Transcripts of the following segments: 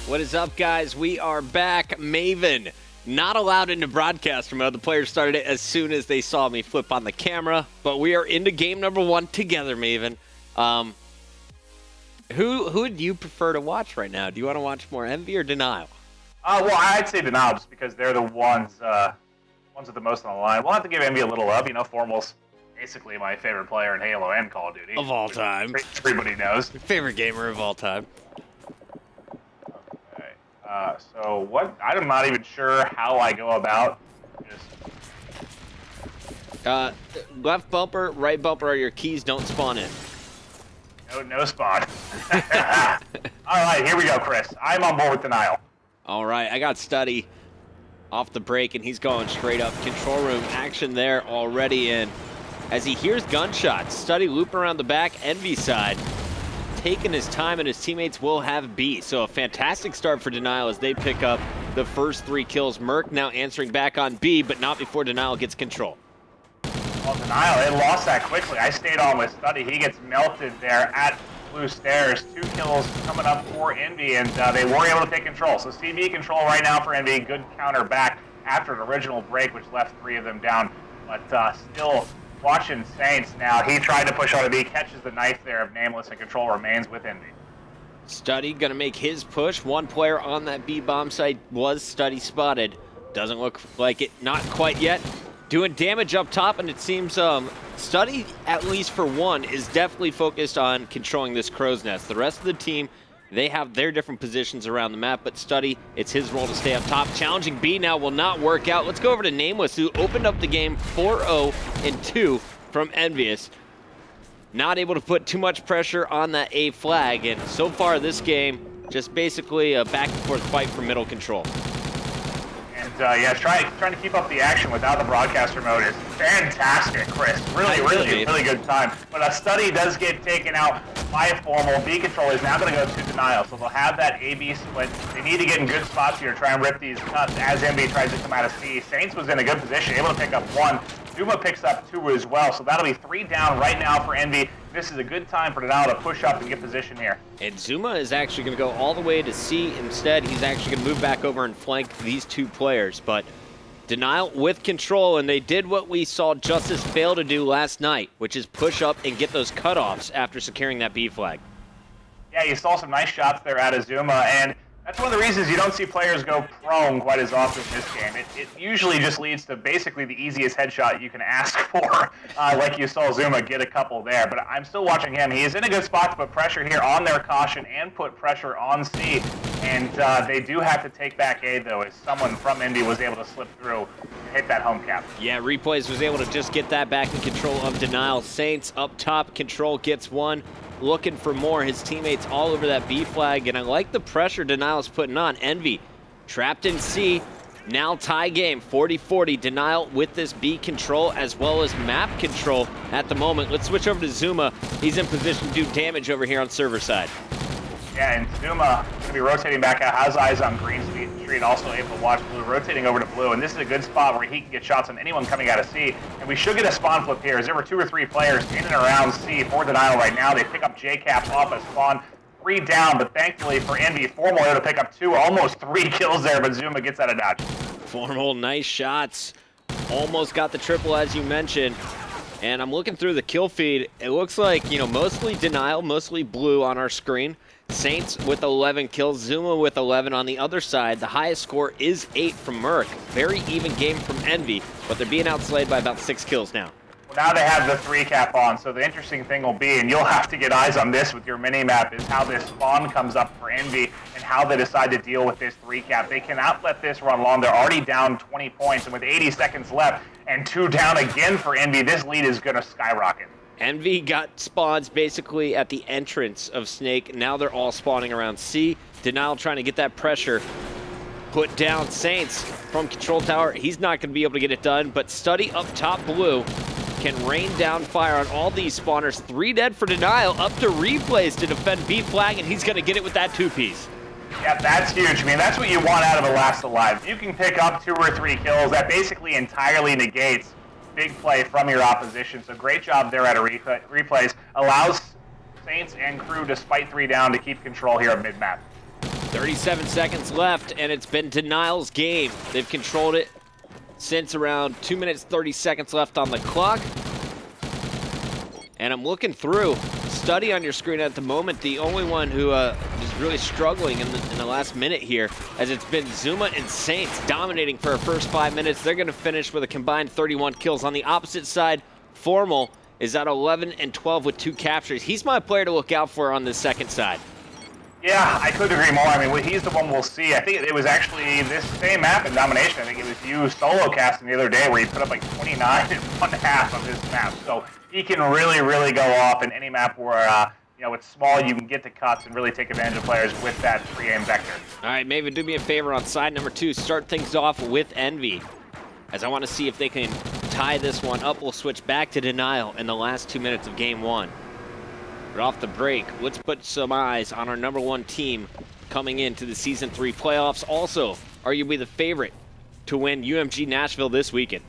What is up, guys? We are back. Maven, not allowed into broadcaster mode. The players started it as soon as they saw me flip on the camera, but we are into game number 1 together, Maven. Who would you prefer to watch right now? Do you want to watch more Envy or Denial? Well, I'd say Denial just because they're the ones with the most on the line. We'll have to give Envy a little love. You know, Formal's basically my favorite player in Halo and Call of Duty. Of all time. Everybody knows. Favorite gamer of all time. So what? I'm not even sure how I go about just... left bumper, right bumper are your keys. Don't spawn in. No spawn. All right, here we go, Chris. I'm on board with Denial. All right, I got Study off the break, and he's going straight up. Control room action there already in. As he hears gunshots, Study loop around the back, Envy side. Taking his time, and his teammates will have B. So a fantastic start for Denial as they pick up the first 3 kills. Merc now answering back on B, but not before Denial gets control. Well, Denial, they lost that quickly. I stayed on with Study. He gets melted there at Blue Stairs. 2 kills coming up for Envy, and they were able to take control. So CB control right now for Envy. Good counter back after an original break, which left 3 of them down. But still watching Saints now. He tried to push on a B, catches the knife there of Nameless, and control remains with Envy. Study gonna make his push. 1 player on that B bomb site was Study spotted. Doesn't look like it, not quite yet. Doing damage up top, and it seems Study, at least for 1, is definitely focused on controlling this crow's nest. The rest of the team, they have their different positions around the map, but Study, it's his role to stay up top. Challenging B now will not work out. Let's go over to Nameless, who opened up the game 4-0-2 from Envious. Not able to put too much pressure on that A flag, and so far this game, just basically a back-and-forth fight for middle control. And yeah, trying to keep up the action without the broadcaster mode is fantastic, Chris. Really good time. But Study does get taken out by a Formal. B control is now going to go to Denial, so they'll have that A-B split. They need to get in good spots here to try and rip these cuts as MB tries to come out of C. Saints was in a good position, able to pick up 1. Zuma picks up 2 as well, so that'll be 3 down right now for Envy. This is a good time for Denial to push up and get position here. And Zuma is actually going to go all the way to C instead. He's actually going to move back over and flank these 2 players. But Denial with control, and they did what we saw Justice fail to do last night, which is push up and get those cutoffs after securing that B flag. Yeah, you saw some nice shots there out of Zuma, and that's one of the reasons you don't see players go prone quite as often in this game. It usually just leads to basically the easiest headshot you can ask for, like you saw Zuma get a couple there. But I'm still watching him. He is in a good spot to put pressure here on their caution and put pressure on C. And they do have to take back A, though, as someone from Indy was able to slip through and hit that home cap. Yeah, Replays was able to just get that back in control of Denial. Saints up top, control gets 1. Looking for more. His teammates all over that B flag, and I like the pressure Denial's putting on. Envy trapped in C. Now tie game, 40-40. Denial with this B control as well as map control at the moment. Let's switch over to Zuma. He's in position to do damage over here on server side. Yeah, and Zuma going to be rotating back out, has eyes on Green Street, also able to watch Blue, rotating over to Blue, and this is a good spot where he can get shots on anyone coming out of C, and we should get a spawn flip here, as there were 2 or 3 players in and around C for Denial right now. They pick up J-Cap off a spawn, 3 down, but thankfully for Envy, Formal able to pick up 2, almost 3 kills there, but Zuma gets out of dodge. Formal, nice shots. Almost got the triple, as you mentioned. And I'm looking through the kill feed. It looks like, you know, mostly Denial, mostly Blue on our screen. Saints with 11 kills, Zuma with 11 on the other side. The highest score is 8 from Merc. Very even game from Envy, but they're being outslayed by about 6 kills now. Well, now they have the 3 cap on, so the interesting thing will be, and you'll have to get eyes on this with your mini-map, is how this spawn comes up for Envy and how they decide to deal with this 3 cap. They cannot let this run long. They're already down 20 points, and with 80 seconds left and 2 down again for Envy, this lead is going to skyrocket. Envy got spawns basically at the entrance of Snake. Now they're all spawning around C. Denial trying to get that pressure. Put down Saints from Control Tower. He's not going to be able to get it done, but Study up top Blue can rain down fire on all these spawners. 3 dead for Denial, up to Replays to defend B flag, and he's going to get it with that 2-piece. Yeah, that's huge. I mean, that's what you want out of a last alive. If you can pick up 2 or 3 kills, that basically entirely negates big play from your opposition. So great job there at a Replays. Allows Saints and crew, despite 3 down, to keep control here of mid-map. 37 seconds left, and it's been Denial's game. They've controlled it since around 2 minutes, 30 seconds left on the clock. And I'm looking through. Study on your screen at the moment, the only one who is really struggling in the last minute here, as it's been Zuma and Saints dominating for our first 5 minutes. They're going to finish with a combined 31 kills. On the opposite side, Formal is at 11 and 12 with 2 captures. He's my player to look out for on the second side. Yeah, I couldn't agree more. I mean, he's the one we'll see. I think it was actually this same map in Domination. I think it was you solo casting the other day where he put up like 29 in one half of this map. So he can really, really go off in any map where, you know, it's small, you can get the cuts and really take advantage of players with that free aim vector. All right, Maven, do me a favor on side number 2. Start things off with Envy, as I want to see if they can tie this one up. We'll switch back to Denial in the last 2 minutes of game 1. But off the break, let's put some eyes on our #1 team coming into the Season 3 playoffs. Also, arguably the favorite to win UMG Nashville this weekend.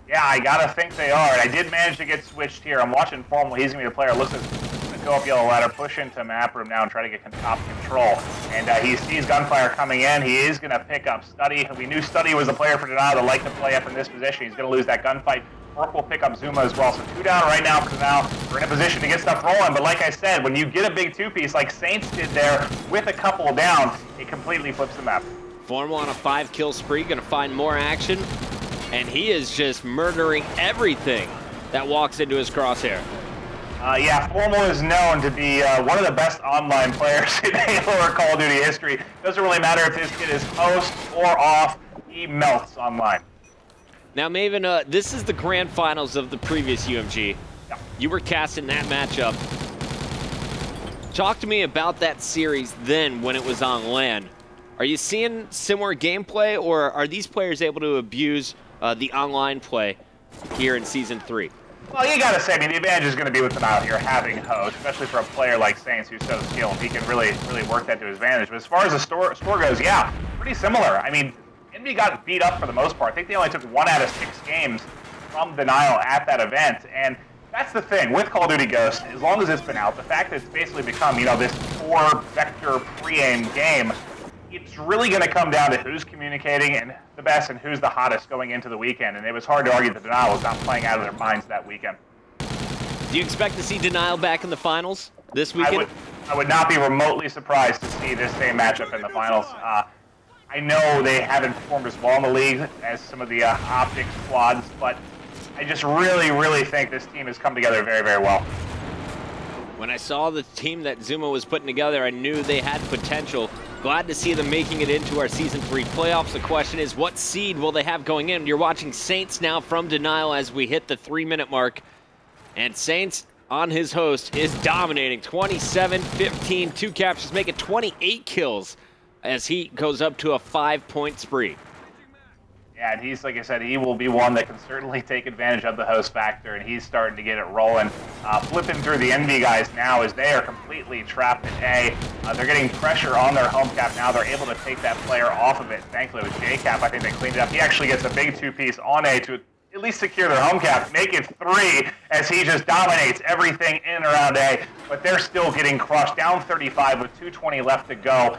Yeah, I gotta think they are. And I did manage to get switched here. I'm watching Formal. He's gonna be the player. Looks like he's gonna go up yellow ladder, push into map room now, and try to get top control. And he sees gunfire coming in. He is gonna pick up Study. We knew Study was the player for Denial that liked to play up in this position. He's gonna lose that gunfight. Merc will pick up Zuma as well. So 2 down right now for now. We're in a position to get stuff rolling. But like I said, when you get a big 2-piece like Saints did there with a couple down, it completely flips the map. Formal on a 5-kill spree, gonna find more action. And he is just murdering everything that walks into his crosshair. Yeah, Formal is known to be one of the best online players in Halo or Call of Duty history. Doesn't really matter if this kid is host or off, he melts online. Now, Maven, this is the grand finals of the previous UMG. Yeah. You were casting that matchup. Talk to me about that series then when it was on LAN. Are you seeing similar gameplay, or are these players able to abuse the online play here in Season 3? Well, you gotta say, I mean, the advantage is gonna be with Denial here, having host, especially for a player like Saints who's so skilled. He can really work that to his advantage. But as far as the score goes, yeah, pretty similar. I mean, Envy got beat up for the most part. I think they only took 1 out of 6 games from Denial at that event. And that's the thing with Call of Duty Ghost, as long as it's been out, the fact that it's basically become, you know, this 4-vector pre-aim game, it's really going to come down to who's communicating and the best and who's the hottest going into the weekend. And it was hard to argue that Denial was not playing out of their minds that weekend. Do you expect to see Denial back in the finals this weekend? I would not be remotely surprised to see this same matchup in the finals. I know they haven't performed as well in the league as some of the Optics squads, but I just really think this team has come together very, very well. When I saw the team that Zuma was putting together, I knew they had potential. Glad to see them making it into our Season 3 playoffs. The question is, what seed will they have going in? You're watching Saints now from Denial as we hit the 3-minute mark. And Saints on his host is dominating. 27-15, 2 captures, making 28 kills as he goes up to a 5-point spree. Yeah, and he's, like I said, he will be one that can certainly take advantage of the host factor, and he's starting to get it rolling. Flipping through the Envy guys now as they are completely trapped in A. They're getting pressure on their home cap now. They're able to take that player off of it. Thankfully, with J-Cap, I think they cleaned it up. He actually gets a big 2-piece on A to at least secure their home cap, make it 3 as he just dominates everything in and around A. But they're still getting crushed, down 35 with 2:20 left to go.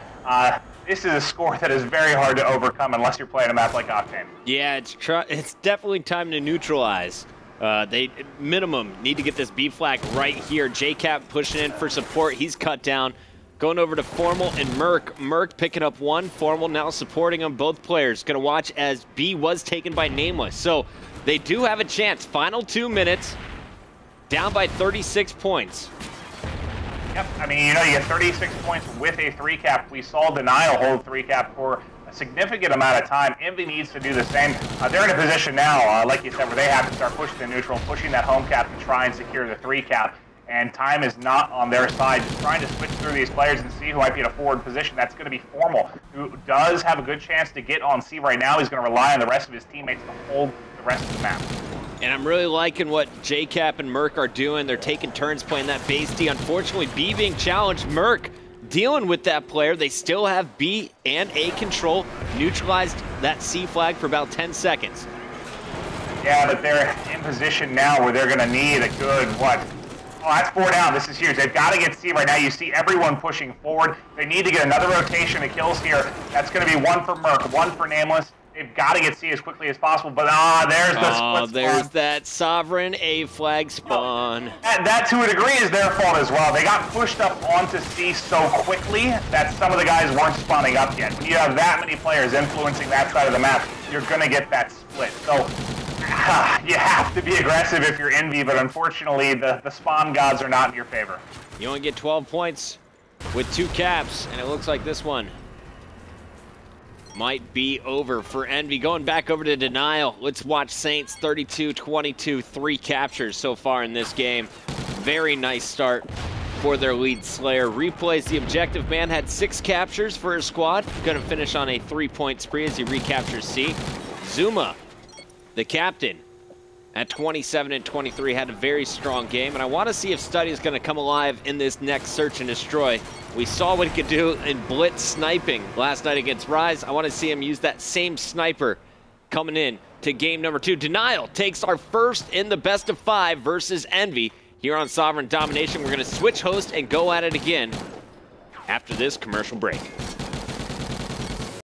This is a score that is very hard to overcome unless you're playing a map like Octane. Yeah, it's definitely time to neutralize. They, minimum, need to get this B flag right here. J-Cap pushing in for support. He's cut down. Going over to Formal and Merc. Merc picking up 1. Formal now supporting them. Both players going to watch as B was taken by Nameless. So they do have a chance. Final 2 minutes. Down by 36 points. Yep, I mean, you know, you get 36 points with a 3-cap. We saw Denial hold 3-cap for a significant amount of time. Envy needs to do the same. They're in a position now, like you said, where they have to start pushing the neutral, pushing that home cap to try and secure the 3-cap. And time is not on their side. Just trying to switch through these players and see who might be in a forward position. That's going to be Formal, who does have a good chance to get on C right now. He's going to rely on the rest of his teammates to hold the rest of the map. And I'm really liking what J-Cap and Merc are doing. They're taking turns playing that base D. Unfortunately, B being challenged. Merc dealing with that player. They still have B and A control. Neutralized that C flag for about 10 seconds. Yeah, but they're in position now where they're going to need a good, Oh, that's 4 down. This is huge. They've got to get C right now. You see everyone pushing forward. They need to get another rotation of kills here. That's going to be 1 for Merc, 1 for Nameless. They've got to get C as quickly as possible. But there's the split spawn. There's that Sovereign A flag spawn. That to a degree is their fault as well. They got pushed up onto C so quickly that some of the guys weren't spawning up yet. When you have that many players influencing that side of the map, you're going to get that split. So you have to be aggressive if you're Envy, but unfortunately the spawn gods are not in your favor. You only get 12 points with 2 caps, and it looks like this one might be over for Envy. Going back over to Denial, let's watch Saints 32-22, 3 captures so far in this game. Very nice start for their lead Slayer. Replays the objective man, had 6 captures for his squad. Gonna finish on a 3-point spree as he recaptures C. Zuma, the captain, at 27 and 23, had a very strong game, and I want to see if Study is going to come alive in this next search and destroy. We saw what he could do in blitz sniping last night against Rise. I want to see him use that same sniper coming in to game number 2. Denial takes our first in the best of 5 versus Envy here on Sovereign Domination. We're going to switch host and go at it again after this commercial break.